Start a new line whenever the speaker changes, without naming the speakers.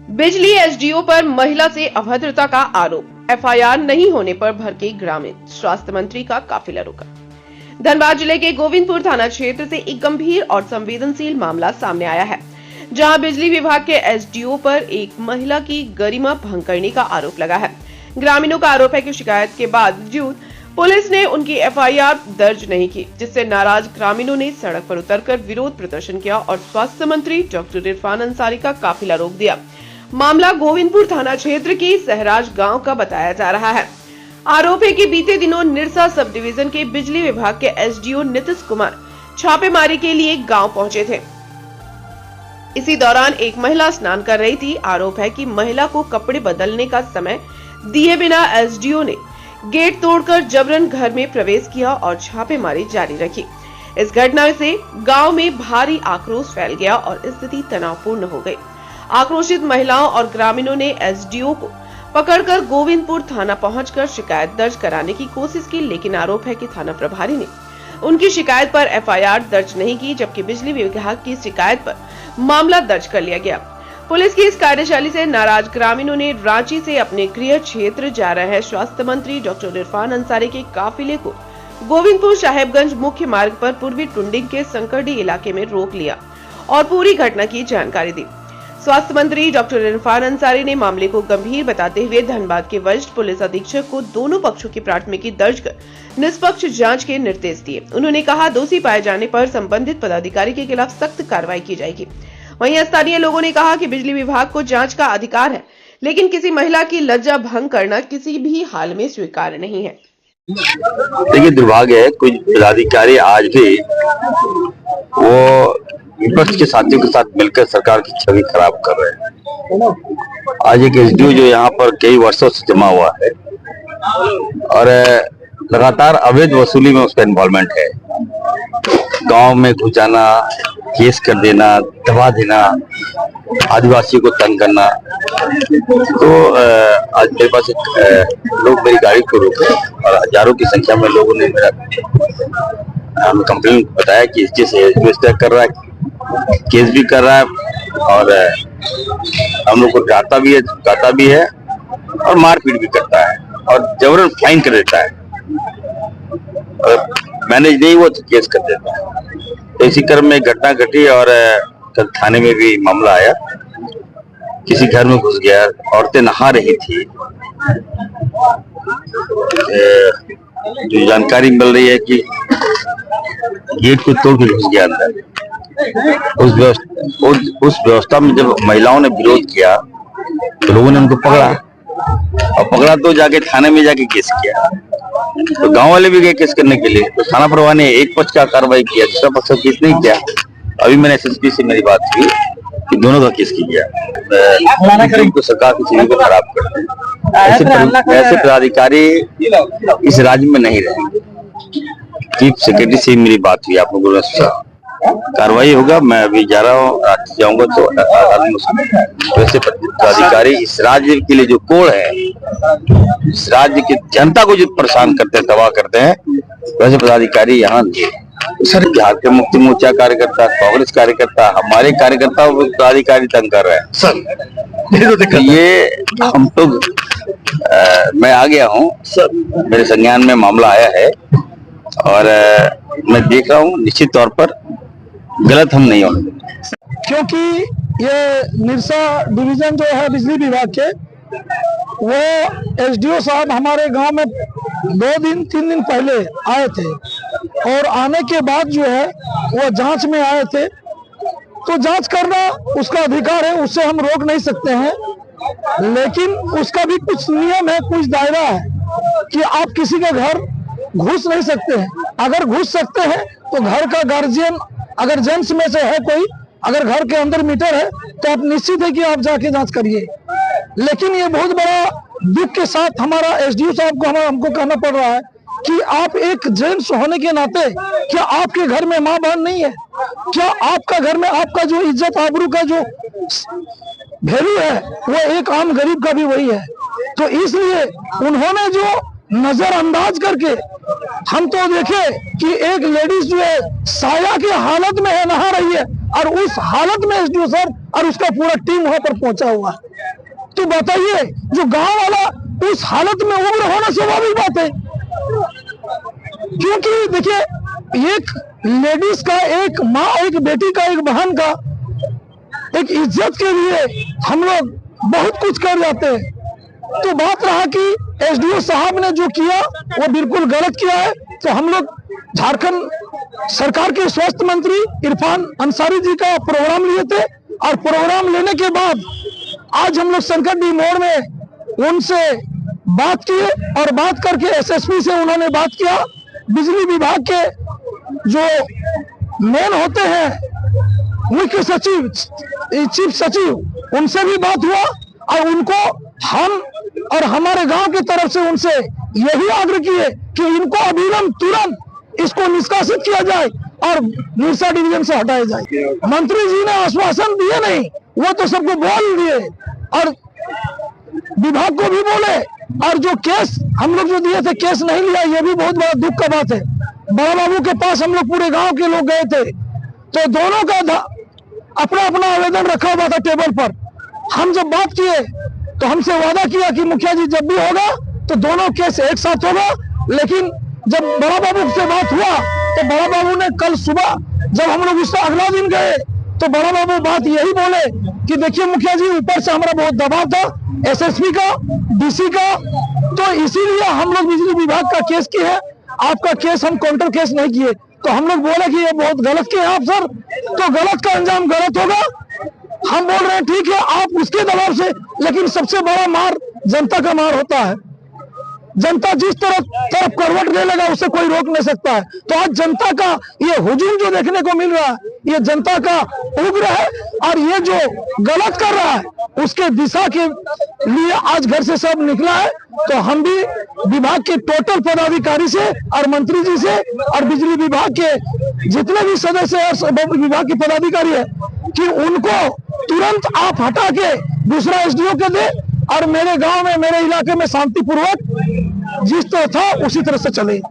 बिजली एसडीओ पर महिला से अभद्रता का आरोप, एफआईआर नहीं होने पर भड़के ग्रामीण, स्वास्थ्य मंत्री का काफिला रुका। धनबाद जिले के गोविंदपुर थाना क्षेत्र से एक गंभीर और संवेदनशील मामला सामने आया है, जहां बिजली विभाग के एसडीओ पर एक महिला की गरिमा भंग करने का आरोप लगा है। ग्रामीणों का आरोप है कि शिकायत के बावजूद पुलिस ने उनकी एफआईआर दर्ज नहीं की, जिससे नाराज ग्रामीणों ने सड़क पर उतरकर विरोध प्रदर्शन किया और स्वास्थ्य मंत्री डॉक्टर इरफान अंसारी का काफिला रोक दिया। मामला गोविंदपुर थाना क्षेत्र की सहराज गांव का बताया जा रहा है। आरोप है कि बीते दिनों निरसा सब डिवीजन के बिजली विभाग के एसडीओ नीतीश कुमार छापेमारी के लिए गांव पहुंचे थे। इसी दौरान एक महिला स्नान कर रही थी। आरोप है कि महिला को कपड़े बदलने का समय दिए बिना एसडीओ ने गेट तोड़कर जबरन घर में प्रवेश किया और छापेमारी जारी रखी। इस घटना से गांव में भारी आक्रोश फैल गया और स्थिति तनावपूर्ण हो गई। आक्रोशित महिलाओं और ग्रामीणों ने एसडीओ को पकड़कर गोविंदपुर थाना पहुंचकर शिकायत दर्ज कराने की कोशिश की, लेकिन आरोप है कि थाना प्रभारी ने उनकी शिकायत पर एफआईआर दर्ज नहीं की, जबकि बिजली विभाग की शिकायत पर मामला दर्ज कर लिया गया। पुलिस की इस कार्यशैली से नाराज ग्रामीणों ने रांची से अपने गृह क्षेत्र जा रहे स्वास्थ्य मंत्री डॉक्टर इरफान अंसारी के काफिले को गोविंदपुर साहेबगंज मुख्य मार्ग पर पूर्वी टुंडिंग के संकरडी इलाके में रोक लिया और पूरी घटना की जानकारी दी। स्वास्थ्य मंत्री डॉक्टर इरफान अंसारी ने मामले को गंभीर बताते हुए धनबाद के वरिष्ठ पुलिस अधीक्षक को दोनों पक्षों की प्राथमिकी दर्ज कर निष्पक्ष जांच के निर्देश दिए। उन्होंने कहा, दोषी पाए जाने पर संबंधित पदाधिकारी के खिलाफ सख्त कार्रवाई की जाएगी। वहीं स्थानीय लोगों ने कहा कि बिजली विभाग को जांच का अधिकार है, लेकिन किसी महिला की लज्जा भंग करना किसी भी हाल में स्वीकार्य नहीं है।
देखिए, दुर्भाग्य है कुछ पदाधिकारी आज भी वो विपक्ष के साथियों के साथ मिलकर सरकार की छवि खराब कर रहे हैं। आज एक एसडीओ जो यहाँ पर कई वर्षों से जमा हुआ है और लगातार अवैध वसूली में उसका इन्वॉल्वमेंट है। गांव में घुस जाना, केस कर देना, दबा देना, आदिवासियों को तंग करना। तो आज मेरे पास लोग मेरी गाड़ी को रोके और हजारों की संख्या में लोगों ने मेरा कंप्लेन बताया कि इस तरह कर रहा है, केस भी कर रहा है और हम लोग को डांटता भी है, धमकाता भी है और मारपीट भी करता है और जबरन फाइन कर देता है और मैनेज नहीं हुआ तो केस कर देता है। तो इसी क्रम में घटना घटी और कल थाने में भी मामला आया। किसी घर में घुस गया, औरतें नहा रही थी। जो जानकारी मिल रही है कि गेट को तोड़ के घुस गया अंदर। उस व्यवस्था में जब महिलाओं ने विरोध किया तो लोगों ने उनको पकड़ा और पकड़ा तो जाके थाने में जाके केस किया। तो गांव वाले भी गए केस करने के लिए, तो थाना प्रभारी ने एक पक्ष का कार्रवाई किया, दूसरा पक्ष का केस नहीं किया। अभी मैंने एसएसपी से मेरी बात हुई कि दोनों का केस किया। तो सरकार की छवि को खराब करते हैं। ऐसे पदाधिकारी इस राज्य में नहीं रहेंगे। चीफ सेक्रेटरी से मेरी बात हुई, आप लोगों ने कार्रवाई होगा। मैं अभी जा रहा हूँ, रात जाऊंगा तो वैसे पदाधिकारी इस राज्य के लिए जो कोड है, इस राज्य की जनता को जो परेशान करते हैं, तबाह करते हैं, वैसे पदाधिकारी यहाँ सर बिहार के मुक्ति मोर्चा कार्यकर्ता, कांग्रेस कार्यकर्ता, हमारे कार्यकर्ता पदाधिकारी तंग कर रहे हैं सर। ये हम लोग मैं आ गया हूँ, मेरे संज्ञान में मामला आया है और मैं देख रहा हूँ निश्चित तौर पर गलत हम नहीं होंगे,
क्योंकि ये निरसा डिवीजन जो है बिजली विभाग के, वो एसडीओ साहब हमारे गांव में 2-3 दिन पहले आए थे और आने के बाद जो है वो जांच में आए थे। तो जांच करना उसका अधिकार है, उससे हम रोक नहीं सकते हैं, लेकिन उसका भी कुछ नियम है, कुछ दायरा है कि आप किसी के घर घुस नहीं सकते हैं। अगर घुस सकते हैं तो घर का गार्जियन, अगर जेंट्स में से है कोई, अगर घर के अंदर मीटर है तो आप निश्चित है कि आप जाके जांच करिए। लेकिन ये बहुत बड़ा दुख के साथ हमारा एसडीओ साहब को हमको कहना पड़ रहा है कि आप एक जेंट्स होने के नाते, क्या आपके घर में माँ बहन नहीं है? क्या आपका घर में आपका जो इज्जत आबरू का जो वैल्यू है वो एक आम गरीब का भी वही है? तो इसलिए उन्होंने जो नजरअंदाज करके, हम तो देखे कि एक लेडीज जो है साया की हालत में है, नहा रही है, और उस हालत में एसडीओ सर और उसका पूरा टीम वहां पर पहुंचा हुआ है। तो बताइए, जो गांव वाला उस हालत में उम्र होना स्वाभाविक बात है। क्योंकि देखिए, एक लेडीज का, एक माँ, एक बेटी का, एक बहन का, एक इज्जत के लिए हम लोग बहुत कुछ कर जाते हैं। तो बात रहा कि एसडीओ साहब ने जो किया वो बिल्कुल गलत किया है। तो हम लोग झारखंड सरकार के स्वास्थ्य मंत्री इरफान अंसारी जी का प्रोग्राम लिए थे, और प्रोग्राम लेने के बाद आज हम लोग संकट मोड़ में उनसे बात किए, और बात करके एसएसपी से उन्होंने बात किया। बिजली विभाग के जो मेन होते हैं मुख्य सचिव, चीफ सचिव, उनसे भी बात हुआ, और उनको हम और हमारे गांव की तरफ से उनसे यही आग्रह किए कि इनको अविलंब तुरंत इसको निष्कासित किया जाए और निरसा डिवीजन से हटाया जाए। मंत्री जी ने आश्वासन दिए नहीं, वो तो सबको बोल दिए और विभाग को भी बोले, और जो केस हम लोग जो दिए थे केस नहीं लिया, ये भी बहुत बड़ा दुख का बात है। बड़ा बाबू के पास हम लोग पूरे गांव के लोग गए थे, तो दोनों का अपना अपना आवेदन रखा हुआ था टेबल पर। हम जब बात किए तो हमसे वादा किया कि मुखिया जी जब भी होगा तो दोनों केस एक साथ होगा। लेकिन जब बड़ा बाबू से बात हुआ तो बड़ा बाबू ने कल सुबह जब हम लोग उससे अगला दिन गए तो बड़ा बाबू बात यही बोले कि देखिए मुखिया जी, ऊपर से हमारा बहुत दबाव था एसएसपी का, डीसी का, तो इसीलिए हम लोग बिजली विभाग का केस किए हैं, आपका केस हम काउंटर केस नहीं किए। तो हम लोग बोले कि ये बहुत गलत किए आप सर, तो गलत का अंजाम गलत होगा। हम बोल रहे हैं ठीक है, आप उसके दबाव से, लेकिन सबसे बड़ा मार जनता का मार होता है। जनता जिस तरफ करवट ले लेगा उसे कोई रोक नहीं सकता है। तो आज जनता का ये हुजूम जो देखने को मिल रहा है, ये जनता का उग्र है, और ये जो गलत कर रहा है उसके दिशा के लिए आज घर से सब निकला है। तो हम भी विभाग के टोटल पदाधिकारी से और मंत्री जी से और बिजली विभाग के जितने भी सदस्य और विभाग के पदाधिकारी है कि उनको तुरंत आप हटा के दूसरा एसडीओ के दे, और मेरे गांव में, मेरे इलाके में शांतिपूर्वक जिस तरह था उसी तरह से चले।